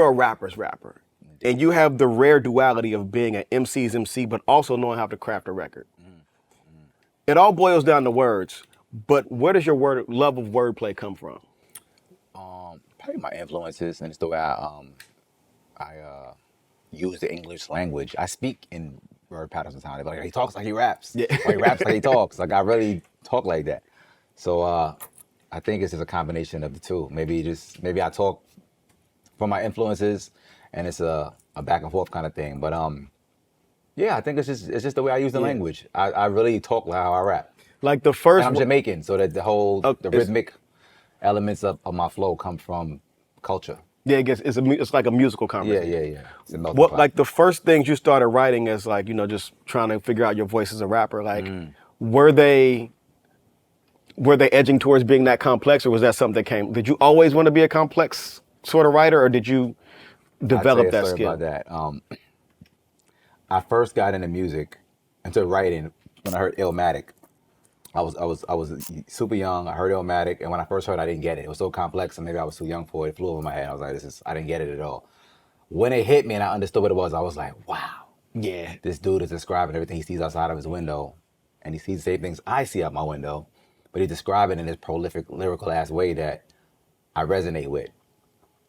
You're a rapper's rapper. And you have the rare duality of being an MC's MC, but also knowing how to craft a record. It all boils down to words, but where does your love of wordplay come from? Probably my influences, and it's the way I use the English language. I speak in word patterns sometimes. They're like, he talks like he raps. Yeah. Or he raps like he talks. Like I really talk like that. So I think it's just a combination of the two. Maybe I talk from my influences, and it's a back and forth kind of thing. But yeah, I think it's just the way I use the language. I really talk like how I rap. Like the first, And I'm Jamaican, so that the rhythmic elements of my flow come from culture. Yeah, I guess it's like a musical conversation. Yeah. It's a melting What pot. like the first things you started writing as like, just trying to figure out your voice as a rapper, like were they edging towards being that complex, or was that something that came? Did you always want to be a complex sort of writer, or did you develop that skill? About that. I first got into music, into writing when I heard Illmatic. I was super young. I heard Almanac, and when I first heard it, I didn't get it. It was so complex, and maybe I was too young for it. It flew over my head. I was like, I didn't get it at all. When it hit me and I understood what it was, I was like, wow. Yeah. This dude is describing everything he sees outside of his window, and he sees the same things I see out my window, but he's describing it in this prolific, lyrical ass way that I resonate with.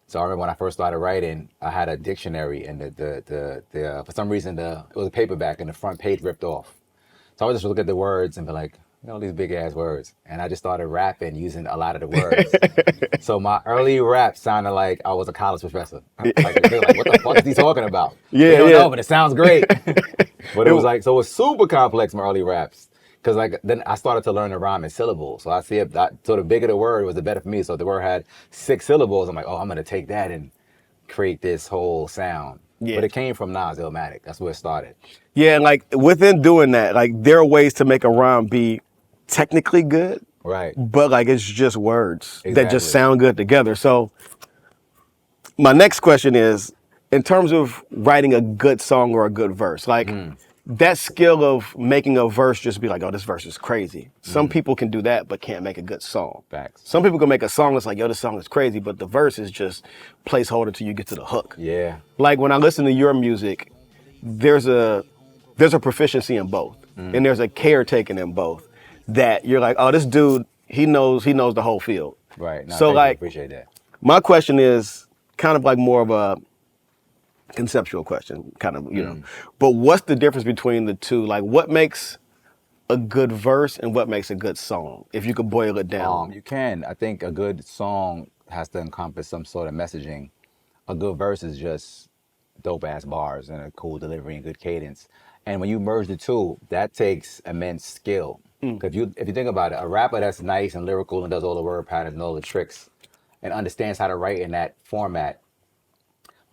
So I remember when I first started writing, I had a dictionary, and the for some reason it was a paperback, and the front page ripped off. So I would just look at the words and be like, all these big ass words. And I just started rapping using a lot of the words. So my early rap sounded like I was a college professor. Like, they were like, what the fuck is he talking about? Yeah, they don't know, but it sounds great. But it was like, so it was super complex, my early raps. Cause like, then I started to learn to rhyme in syllables. So I see it, so the bigger the word was, the better for me. So if the word had 6 syllables, I'm like, oh, I'm gonna take that and create this whole sound. Yeah. But it came from Nas Illmatic. That's where it started. Yeah, and like within doing that, like there are ways to make a rhyme be technically good, right? But like it's just words that just sound good together. So my next question is, in terms of writing a good song or a good verse, like that skill of making a verse just be like, oh, this verse is crazy. Some people can do that, but can't make a good song. Facts. Some people can make a song that's like, yo, this song is crazy, but the verse is just placeholder till you get to the hook. Yeah. Like when I listen to your music, there's a proficiency in both, and there's a care taken in both. That you're like, oh, this dude, he knows the whole field. Right. No, so like, I appreciate that. My question is kind of like more of a conceptual question, kind of, But what's the difference between the two? Like, what makes a good verse and what makes a good song? If you could boil it down. You can. I think a good song has to encompass some sort of messaging. A good verse is just dope ass bars and a cool delivery and good cadence. And when you merge the two, that takes immense skill. If you think about it, a rapper that's nice and lyrical and does all the word patterns and all the tricks and understands how to write in that format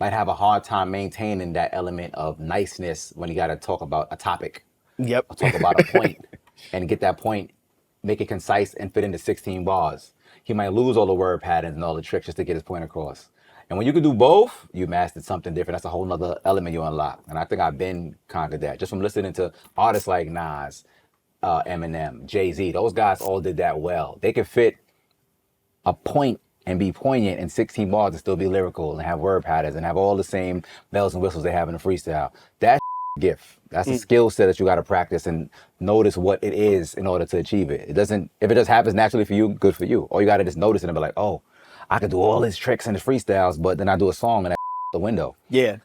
might have a hard time maintaining that element of niceness when you got to talk about a topic. Yep. Or talk about a point and get that point, make it concise and fit into 16 bars. He might lose all the word patterns and all the tricks just to get his point across. And when you can do both, you mastered something different. That's a whole nother element you unlock. And I think I've been conquered that just from listening to artists like Nas, Eminem, Jay-Z. Those guys all did that well. They could fit a point and be poignant in 16 bars and still be lyrical and have word patterns and have all the same bells and whistles they have in a freestyle. That's a gift. That's a skill set that you got to practice and notice what it is in order to achieve it. If it just happens naturally for you, good for you. Or you got to just notice it and be like, oh, I could do all these tricks and the freestyles, but then I do a song and that's the window. Yeah.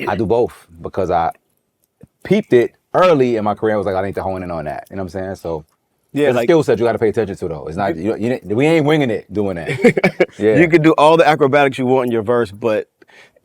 I do both because I peeped it early in my career. I was like, I need to hone in on that. You know what I'm saying? So yeah, it's a skill set you got to pay attention to though. It's not, we ain't winging it doing that. Yeah. You can do all the acrobatics you want in your verse, but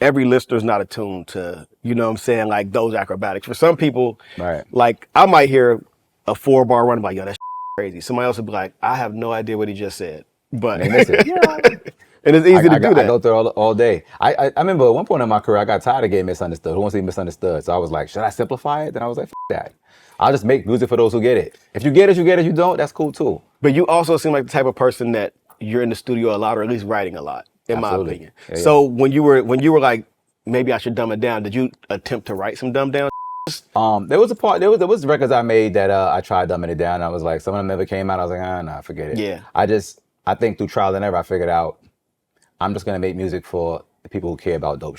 every listener's not attuned to, you know what I'm saying, like those acrobatics. For some people, right, like I might hear a 4-bar run, like, yo, that's crazy. Somebody else would be like, I have no idea what he just said. But they miss it. And it's easy to do that. I go through all day. I remember at one point in my career, I got tired of getting misunderstood. Who wants to be misunderstood? So I was like, should I simplify it? Then I was like, F that. I'll just make music for those who get it. If you get it, you get it. You don't, that's cool too. But you also seem like the type of person that you're in the studio a lot, or at least writing a lot, in my opinion. Yeah, so when you were like, maybe I should dumb it down, did you attempt to write some dumb down? There was records I made that I tried dumbing it down. And I was like, some of them never came out. I was like, forget it. Yeah. I think through trial and error, I figured out I'm just gonna make music for the people who care about dope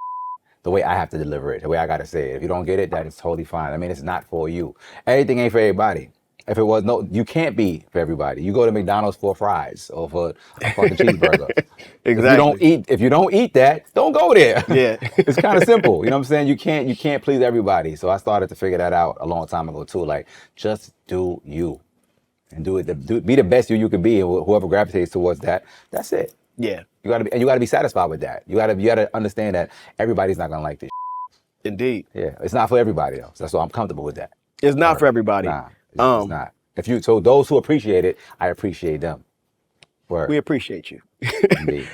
the way I have to deliver it, the way I gotta say it. If you don't get it, that is totally fine. I mean, it's not for you. Everything ain't for everybody. If it was, no, you can't be for everybody. You go to McDonald's for fries or for a fucking cheeseburger. Exactly. If you don't eat that, don't go there. Yeah. It's kind of simple. You know what I'm saying? You can't please everybody. So I started to figure that out a long time ago too. Like, just do you and be the best you can be, and whoever gravitates towards that, that's it. Yeah. You gotta be satisfied with that. You gotta understand that everybody's not gonna like this. Indeed. Yeah, it's not for everybody else. That's why I'm comfortable with that. It's not for everybody. Nah, it's not. So those who appreciate it, I appreciate them. Word. We appreciate you. Indeed.